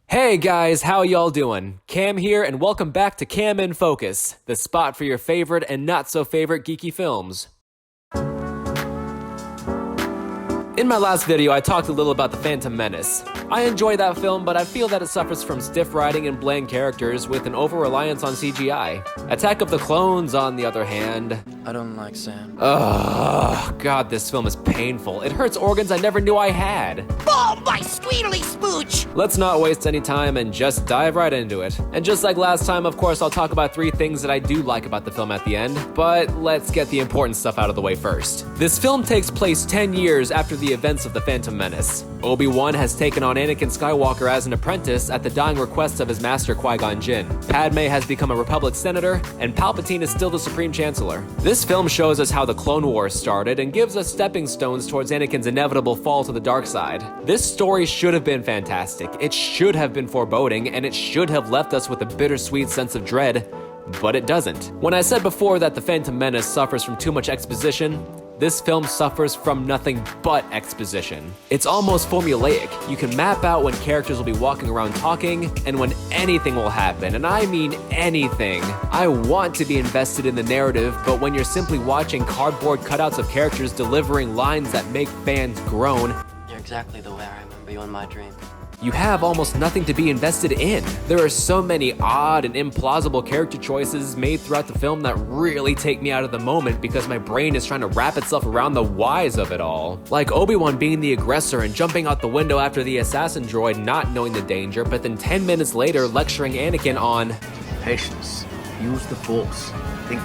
Hey guys, how y'all doing? Cam here, and welcome back to Cam in Focus, the spot for your favorite and not so favorite geeky films. In my last video, I talked a little about The Phantom Menace. I enjoy that film, but I feel that it suffers from stiff writing and bland characters with an over-reliance on CGI. Attack of the Clones, on the other hand... I don't like Sam. Ugh, God, this film is painful. It hurts organs I never knew I had. Oh, my sweetly smooch! Let's not waste any time and just dive right into it. And just like last time, of course, I'll talk about 3 things that I do like about the film at the end, but let's get the important stuff out of the way first. This film takes place 10 years after the events of The Phantom Menace. Obi-Wan has taken on Anakin Skywalker as an apprentice at the dying request of his master Qui-Gon Jinn. Padme has become a Republic senator, and Palpatine is still the Supreme Chancellor. This film shows us how the Clone Wars started and gives us stepping stones towards Anakin's inevitable fall to the dark side. This story should have been fantastic, it should have been foreboding, and it should have left us with a bittersweet sense of dread, but it doesn't. When I said before that The Phantom Menace suffers from too much exposition, this film suffers from nothing but exposition. It's almost formulaic. You can map out when characters will be walking around talking, and when anything will happen, and I mean anything. I want to be invested in the narrative, but when you're simply watching cardboard cutouts of characters delivering lines that make fans groan, You're exactly the way I remember you in my dream. you have almost nothing to be invested in. There are so many odd and implausible character choices made throughout the film that really take me out of the moment because my brain is trying to wrap itself around the whys of it all. Like Obi-Wan being the aggressor and jumping out the window after the assassin droid not knowing the danger, but then 10 minutes later lecturing Anakin on Patience. Use the Force. Think.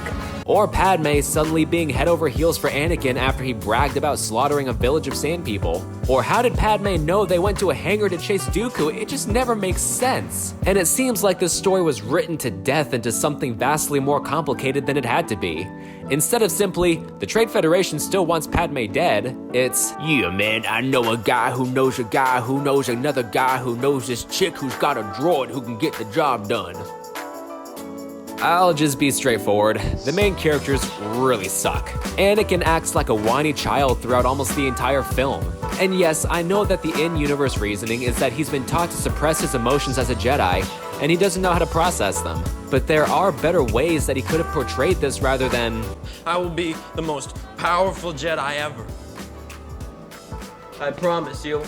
or Padme suddenly being head over heels for Anakin after he bragged about slaughtering a village of sand people. Or how did Padme know they went to a hangar to chase Dooku? It just never makes sense. And it seems like this story was written to death into something vastly more complicated than it had to be. Instead of simply, the Trade Federation still wants Padme dead, it's, yeah man, I know a guy who knows a guy who knows another guy who knows this chick who's got a droid who can get the job done. I'll just be straightforward. The main characters really suck. Anakin acts like a whiny child throughout almost the entire film. And yes, I know that the in-universe reasoning is that he's been taught to suppress his emotions as a Jedi, and he doesn't know how to process them. But there are better ways that he could have portrayed this rather than, I will be the most powerful Jedi ever. I promise you.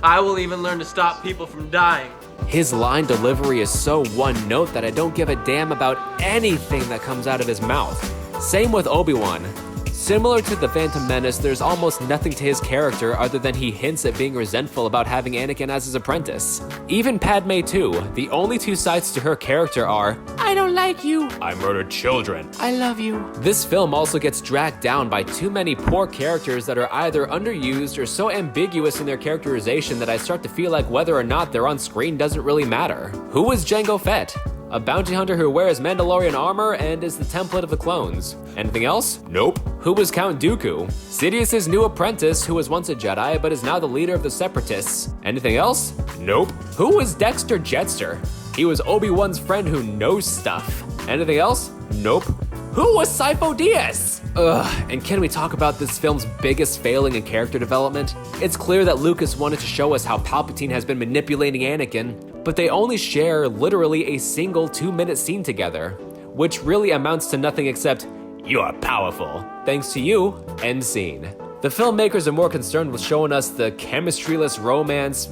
I will even learn to stop people from dying. his line delivery is so one note that I don't give a damn about anything that comes out of his mouth. Same with Obi-Wan. Similar to The Phantom Menace, there's almost nothing to his character other than he hints at being resentful about having Anakin as his apprentice. Even Padme too, the only 2 sides to her character are, I don't like you, I murdered children, I love you. This film also gets dragged down by too many poor characters that are either underused or so ambiguous in their characterization that I start to feel like whether or not they're on screen doesn't really matter. Who was Jango Fett? A bounty hunter who wears Mandalorian armor and is the template of the clones. Anything else? Nope. Who was Count Dooku? Sidious's new apprentice who was once a Jedi but is now the leader of the Separatists. Anything else? Nope. Who was Dexter Jetster? He was Obi-Wan's friend who knows stuff. Anything else? Nope. Who was Sifo Dyas? Ugh, and can we talk about this film's biggest failing in character development? It's clear that Lucas wanted to show us how Palpatine has been manipulating Anakin, but they only share literally a single 2-minute scene together, which really amounts to nothing except, you are powerful, thanks to you, end scene. The filmmakers are more concerned with showing us the chemistry-less romance,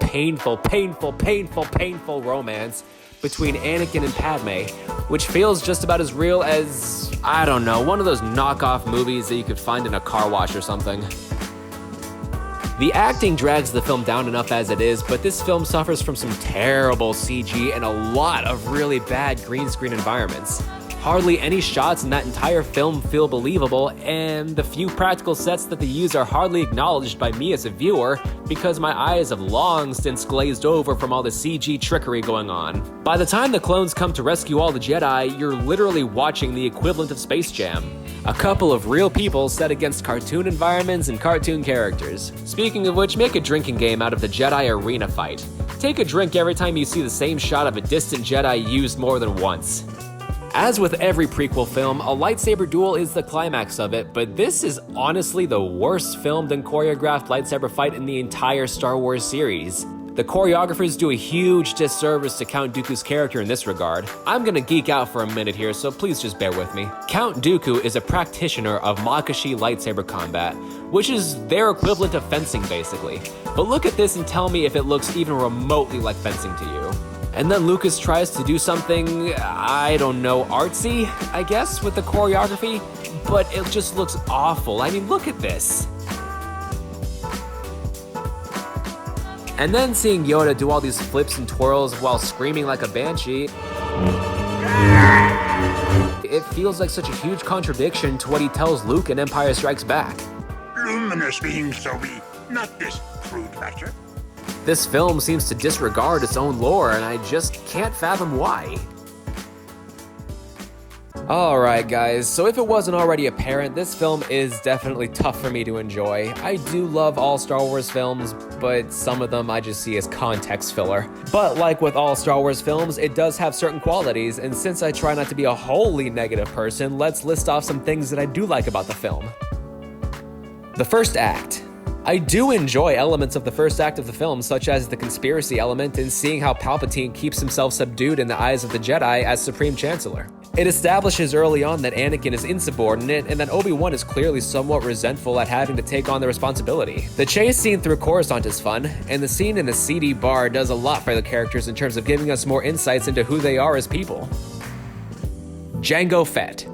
painful romance between Anakin and Padme, which feels just about as real as, I don't know, one of those knockoff movies that you could find in a car wash or something. The acting drags the film down enough as it is, but this film suffers from some terrible CG and a lot of really bad green screen environments. Hardly any shots in that entire film feel believable, and the few practical sets that they use are hardly acknowledged by me as a viewer because my eyes have long since glazed over from all the CG trickery going on. By the time the clones come to rescue all the Jedi, you're literally watching the equivalent of Space Jam. A couple of real people set against cartoon environments and cartoon characters. Speaking of which, make a drinking game out of the Jedi arena fight. Take a drink every time you see the same shot of a distant Jedi used more than once. As with every prequel film, a lightsaber duel is the climax of it, but this is honestly the worst filmed and choreographed lightsaber fight in the entire Star Wars series. The choreographers do a huge disservice to Count Dooku's character in this regard. I'm gonna geek out for a minute here, so please just bear with me. Count Dooku is a practitioner of Makashi lightsaber combat, which is their equivalent of fencing basically. But look at this and tell me if it looks even remotely like fencing to you. And then Lucas tries to do something, I don't know, artsy, I guess, with the choreography, but it just looks awful. I mean, look at this. And then seeing Yoda do all these flips and twirls while screaming like a banshee, it feels like such a huge contradiction to what he tells Luke in Empire Strikes Back. Luminous being so be, not this crude matter. This film seems to disregard its own lore, and I just can't fathom why. Alright guys, so if it wasn't already apparent, this film is definitely tough for me to enjoy. I do love all Star Wars films, but some of them I just see as context filler. But like with all Star Wars films, it does have certain qualities, and since I try not to be a wholly negative person, let's list off some things that I do like about the film. The first act. I do enjoy elements of the first act of the film, such as the conspiracy element and seeing how Palpatine keeps himself subdued in the eyes of the Jedi as Supreme Chancellor. It establishes early on that Anakin is insubordinate and that Obi-Wan is clearly somewhat resentful at having to take on the responsibility. The chase scene through Coruscant is fun, and the scene in the seedy bar does a lot for the characters in terms of giving us more insights into who they are as people. Jango Fett.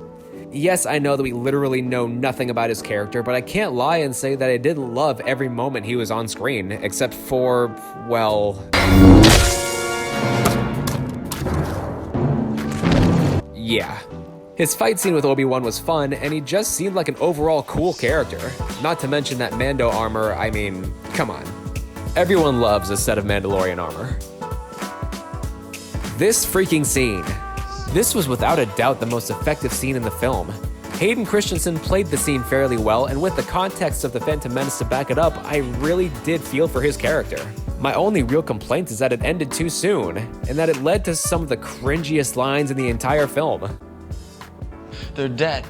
Yes, I know that we literally know nothing about his character, but I can't lie and say that I did love every moment he was on screen, except for, well... yeah. His fight scene with Obi-Wan was fun, and he just seemed like an overall cool character. Not to mention that Mando armor, I mean, come on. Everyone loves a set of Mandalorian armor. This freaking scene. This was without a doubt the most effective scene in the film. Hayden Christensen played the scene fairly well, and with the context of The Phantom Menace to back it up, I really did feel for his character. My only real complaint is that it ended too soon, and that it led to some of the cringiest lines in the entire film. They're dead.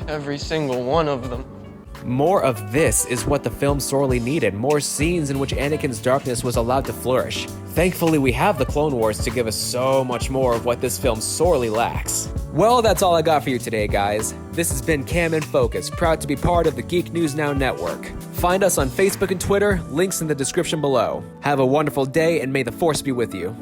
Every single one of them. More of this is what the film sorely needed, more scenes in which Anakin's darkness was allowed to flourish. Thankfully, we have the Clone Wars to give us so much more of what this film sorely lacks. Well, that's all I got for you today, guys. This has been Cam in Focus, proud to be part of the Geek News Now network. Find us on Facebook and Twitter, links in the description below. Have a wonderful day, and may the Force be with you.